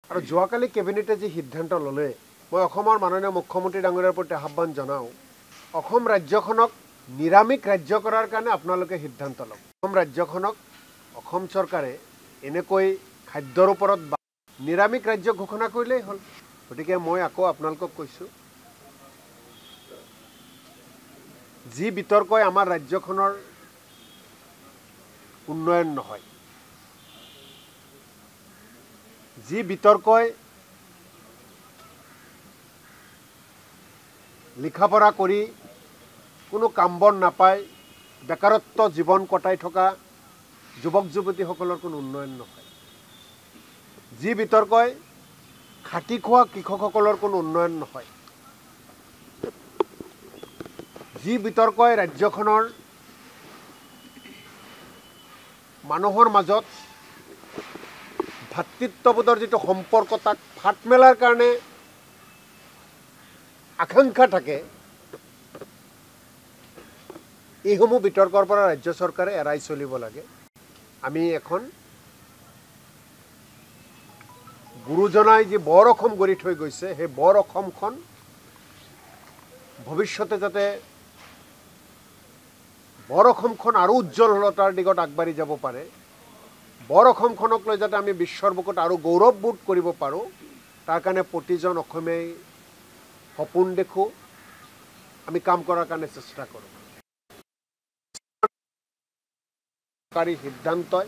আৰু যোৱাকালি কেবিনেটে যি সিদ্ধান্ত ল'লে মই অসমৰ মাননীয় মুখ্যমন্ত্ৰী ডাঙৰীয়াৰ প্ৰতি আহ্বান জনাওঁ অসম ৰাজ্যখনক নিৰামিষ ৰাজ্য কৰাৰ কাৰণে আপোনালোকে সিদ্ধান্ত লওক। অসম ৰাজ্যখনক অসম চৰকাৰে এনেকৈ খাদ্যৰ ওপৰত নিৰামিষ ৰাজ্য ঘোষণা কৰিলেই হ'ল। গতিকে মই আকৌ আপোনালোকক কৈছোঁ যি বিতৰ্কই আমাৰ ৰাজ্যখনৰ উন্নয়ন নহয়, যি বিতৰ্কই লিখা পঢ়া কৰি কোনো কাম বন নাপায় বেকাৰত্ব জীৱন কটাই থকা যুৱক যুৱতীসকলৰ কোনো উন্নয়ন নহয়, যি বিতৰ্কই খাটি খোৱা কৃষকসকলৰ কোনো উন্নয়ন নহয়, যি বিতৰ্কই ৰাজ্যখনৰ মানুহৰ মাজত ভাতৃত্ববোধৰ যিটো সম্পৰ্ক তাক ফাট মেলাৰ কাৰণে আকাংক্ষা থাকে, এইসমূহ বিতৰ্কৰ পৰা ৰাজ্য চৰকাৰে এৰাই চলিব লাগে। আমি এখন গুৰুজনাই যি বৰ অসম গঢ়ি থৈ গৈছে সেই বৰ অসমখন ভৱিষ্যতে যাতে বৰ অসমখন আৰু উজ্জ্বলতাৰ দিশত আগবাঢ়ি যাব পাৰে, বৰ অসমখনক লৈ যাতে আমি বিশ্বৰ বুকুত আৰু গৌৰৱবোধ কৰিব পাৰোঁ, তাৰ কাৰণে প্ৰতিজন অসমীয়াই সপোন দেখোঁ, আমি কাম কৰাৰ কাৰণে চেষ্টা কৰোঁ। চৰকাৰী সিদ্ধান্তই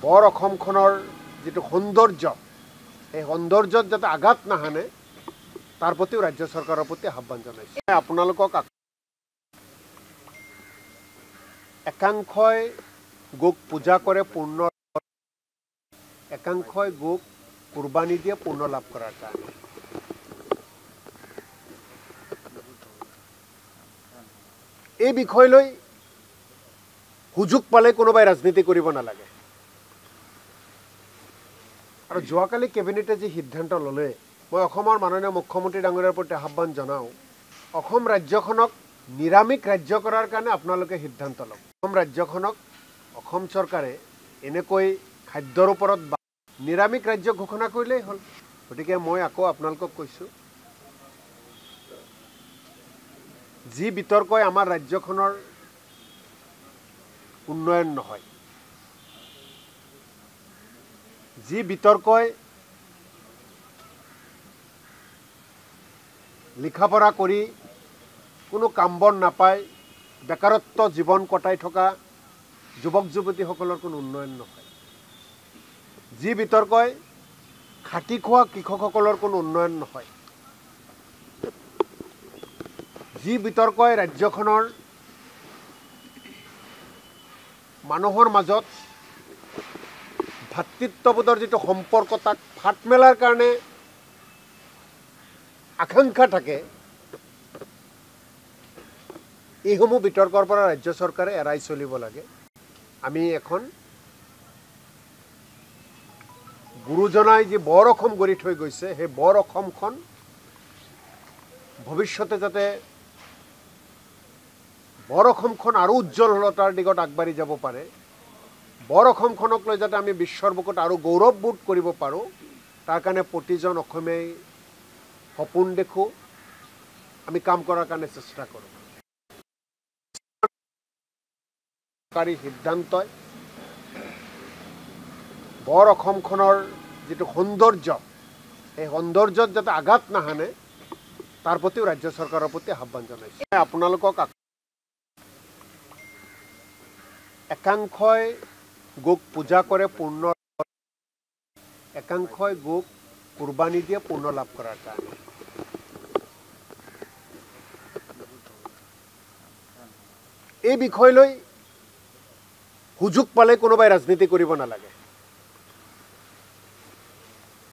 বৰ অসমখনৰ যিটো সৌন্দৰ্য সেই সৌন্দৰ্যত যাতে আঘাত নাহানে তাৰ প্ৰতিও ৰাজ্য চৰকাৰৰ প্ৰতি আহ্বান জনাইছোঁ। আপোনালোকক একাংশই গোক পূজা কৰে পূৰ্ণ, একাংশই গোক কুৰবানী দিয়ে পূৰ্ণ লাভ কৰাৰ কাৰণে। এই বিষয় লৈ সুযোগ পালে কোনোবাই ৰাজনীতি কৰিব নালাগে। আৰু যোৱাকালি কেবিনেটে যি সিদ্ধান্ত ল'লে মই অসমৰ মাননীয় মুখ্যমন্ত্ৰী ডাঙৰীয়াৰ প্ৰতি আহ্বান জনাওঁ অসম ৰাজ্যখনক নিৰামিষ ৰাজ্য কৰাৰ কাৰণে আপোনালোকে সিদ্ধান্ত লওক। অসম ৰাজ্যখনক অসম চৰকাৰে এনেকৈ খাদ্যৰ ওপৰত নিৰামিষ ৰাজ্য ঘোষণা কৰিলেই হ'ল। গতিকে মই আকৌ আপোনালোকক কৈছোঁ যি বিতৰ্কই আমাৰ ৰাজ্যখনৰ উন্নয়ন নহয়, যি বিতৰ্কই লিখা পঢ়া কৰি কোনো কাম বন নাপায় বেকাৰত্ব জীৱন কটাই থকা যুৱক যুৱতীসকলৰ কোনো উন্নয়ন নহয়, যি বিতৰ্কই খাটি খোৱা কৃষকসকলৰ কোনো উন্নয়ন নহয়, যি বিতৰ্কই ৰাজ্যখনৰ মানুহৰ মাজত ভাতৃত্ববোধৰ যিটো সম্পৰ্ক তাক ফাট মেলাৰ কাৰণে আকাংক্ষা থাকে, এইসমূহ বিতৰ্কৰ পৰা ৰাজ্য চৰকাৰে এৰাই চলিব লাগে। আমি এখন গুৰুজনাই যি বৰ অসম গঢ়ি থৈ গৈছে সেই বৰ অসমখন ভৱিষ্যতে যাতে বৰ অসমখন আৰু উজ্জ্বলতাৰ দিশত আগবাঢ়ি যাব পাৰে, বৰ অসমখনক লৈ যাতে আমি বিশ্বৰ বুকুত আৰু গৌৰৱবোধ কৰিব পাৰোঁ, তাৰ কাৰণে প্ৰতিজন অসমীয়াই সপোন দেখোঁ, আমি কাম কৰাৰ কাৰণে চেষ্টা কৰোঁ। চৰকাৰী সিদ্ধান্তই বৰ অসমখনৰ যিটো সৌন্দৰ্য সেই সৌন্দৰ্যত যাতে আঘাত নাহানে তাৰ প্ৰতিও ৰাজ্য চৰকাৰৰ প্ৰতি আহ্বান জনাইছোঁ। আপোনালোকক একাংশই গোক পূজা কৰে পূৰ্ণ, একাংশই গোক কুৰবানী দিয়ে পূৰ্ণ লাভ কৰাৰ কাৰণে। এই বিষয় লৈ সুযোগ পালে কোনোবাই ৰাজনীতি কৰিব নালাগে।